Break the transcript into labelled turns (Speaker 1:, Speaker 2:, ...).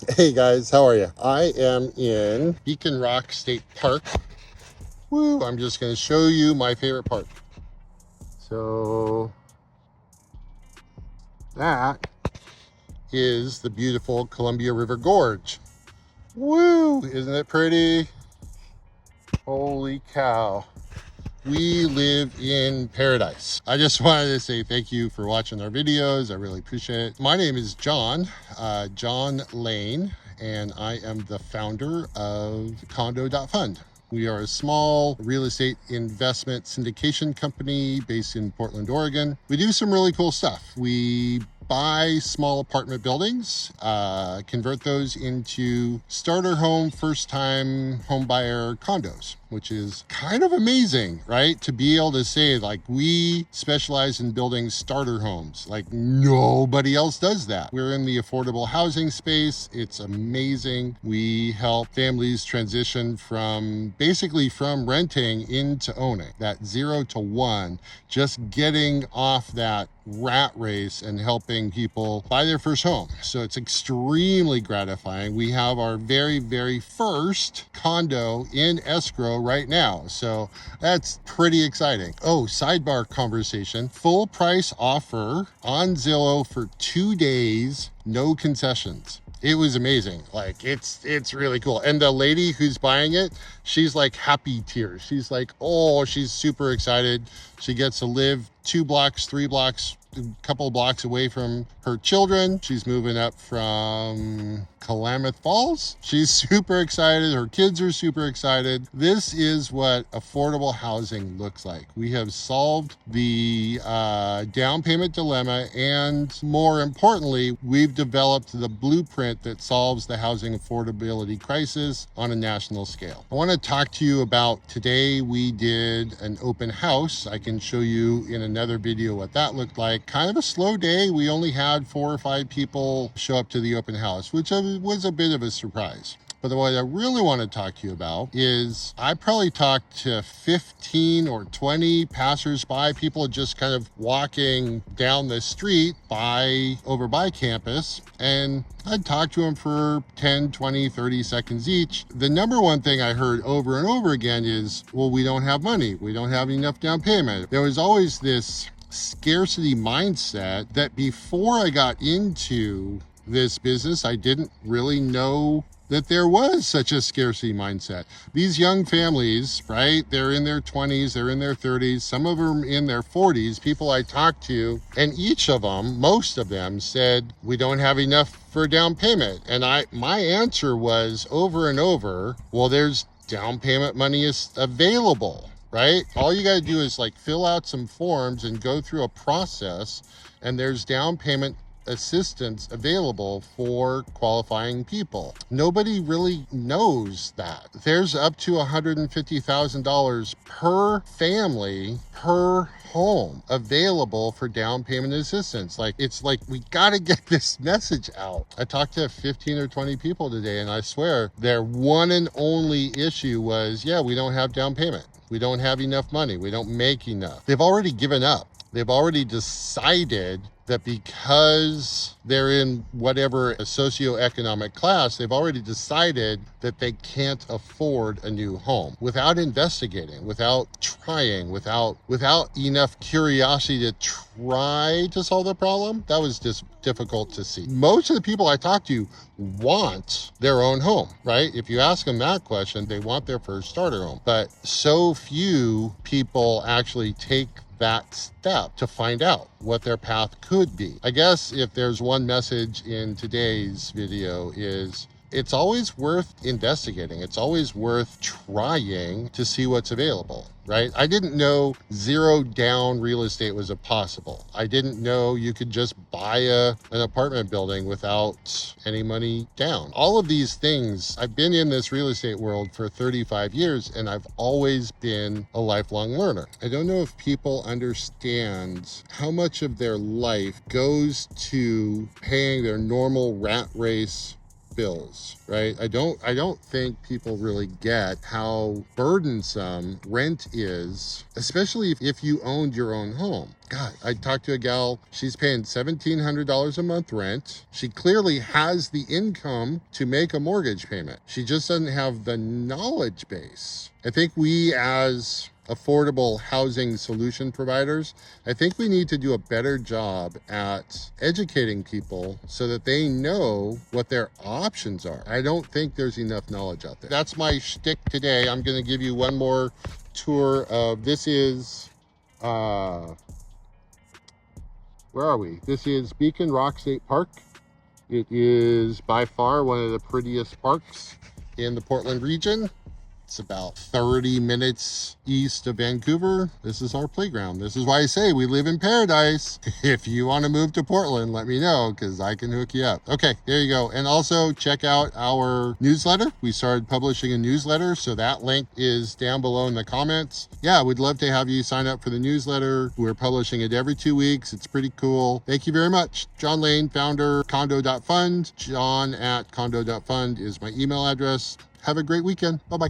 Speaker 1: Hey guys, how are you? I am in Beacon Rock State Park. Woo! I'm just going to show you my favorite part. So that is the beautiful Columbia River Gorge. Woo! Isn't it pretty? Holy cow. We live in paradise. I just wanted to say thank you for watching our videos. I really appreciate it. My name is John, John Lane, and I am the founder of Condo.fund. We are a small real estate investment syndication company based in Portland, Oregon. We do some really cool stuff. We buy small apartment buildings, convert those into starter home, first time home buyer condos, which is kind of amazing, right? To be able to say, like, we specialize in building starter homes. Like, nobody else does that. We're in the affordable housing space. It's amazing. We help families transition from basically from renting into owning, that 0 to 1, just getting off that rat race and helping people buy their first home. So it's extremely gratifying. We have our very first condo in escrow right now. So that's pretty exciting. Oh, sidebar conversation. Full price offer on Zillow for 2 days, no concessions. It was amazing. Like, it's really cool. And the lady who's buying it, she's like happy tears. She's like, oh, she's super excited. She gets to live 2 blocks, 3 blocks, a couple of blocks away from her children. She's moving up from Klamath Falls. She's super excited. Her kids are super excited. This is what affordable housing looks like. We have solved the down payment dilemma, and more importantly, we've developed the blueprint that solves the housing affordability crisis on a national scale. I want to talk to you about today. We did an open house. I can show you in another video what that looked like. Kind of a slow day. We only had 4 or 5 people show up to the open house, which was a bit of a surprise. But what I really want to talk to you about is I probably talked to 15 or 20 passersby, people just kind of walking down the street over by campus, and I'd talk to them for 10, 20, 30 seconds each. The number one thing I heard over and over again is, well, we don't have money. We don't have enough down payment. There was always this scarcity mindset that before I got into this business, I didn't really know that there was such a scarcity mindset. These young families, right? They're in their 20s, they're in their 30s, some of them in their 40s, people I talked to, and each of them, most of them said, we don't have enough for down payment. And my answer was over and over, well, there's down payment money is available, right? All you got to do is like fill out some forms and go through a process, and there's down payment assistance available for qualifying people. Nobody really knows that. There's up to $150,000 per family per home available for down payment assistance. Like, it's like we got to get this message out. I talked to 15 or 20 people today, and I swear their one and only issue was, yeah, we don't have down payment. We don't have enough money. We don't make enough. They've already given up. They've already decided that because they're in whatever socioeconomic class, they've already decided that they can't afford a new home without investigating, without trying, without enough curiosity to try to solve the problem. That was just difficult to see. Most of the people I talk to want their own home, right? If you ask them that question, they want their first starter home. But so few people actually take that step to find out what their path could be. I guess if there's one message in today's video is it's always worth investigating. It's always worth trying to see what's available, right? I didn't know 0 down real estate was possible. I didn't know you could just buy an apartment building without any money down. All of these things, I've been in this real estate world for 35 years, and I've always been a lifelong learner. I don't know if people understand how much of their life goes to paying their normal rat race bills, right? I don't think people really get how burdensome rent is, especially if you owned your own home. God, I talked to a gal, she's paying $1,700 a month rent. She clearly has the income to make a mortgage payment. She just doesn't have the knowledge base. I think we, as affordable housing solution providers, I think we need to do a better job at educating people so that they know what their options are. I don't think there's enough knowledge out there. That's my shtick today. I'm going to give you one more tour of, this is, where are we? This is Beacon Rock State Park. It is by far one of the prettiest parks in the Portland region. It's about 30 minutes east of Vancouver. This is our playground. This is why I say we live in paradise. If you want to move to Portland, let me know because I can hook you up. Okay, there you go. And also check out our newsletter. We started publishing a newsletter, so that link is down below in the comments. Yeah, we'd love to have you sign up for the newsletter. We're publishing it every 2 weeks. It's pretty cool. Thank you very much. John Lane, founder, condo.fund. John@condo.fund is my email address. Have a great weekend. Bye-bye.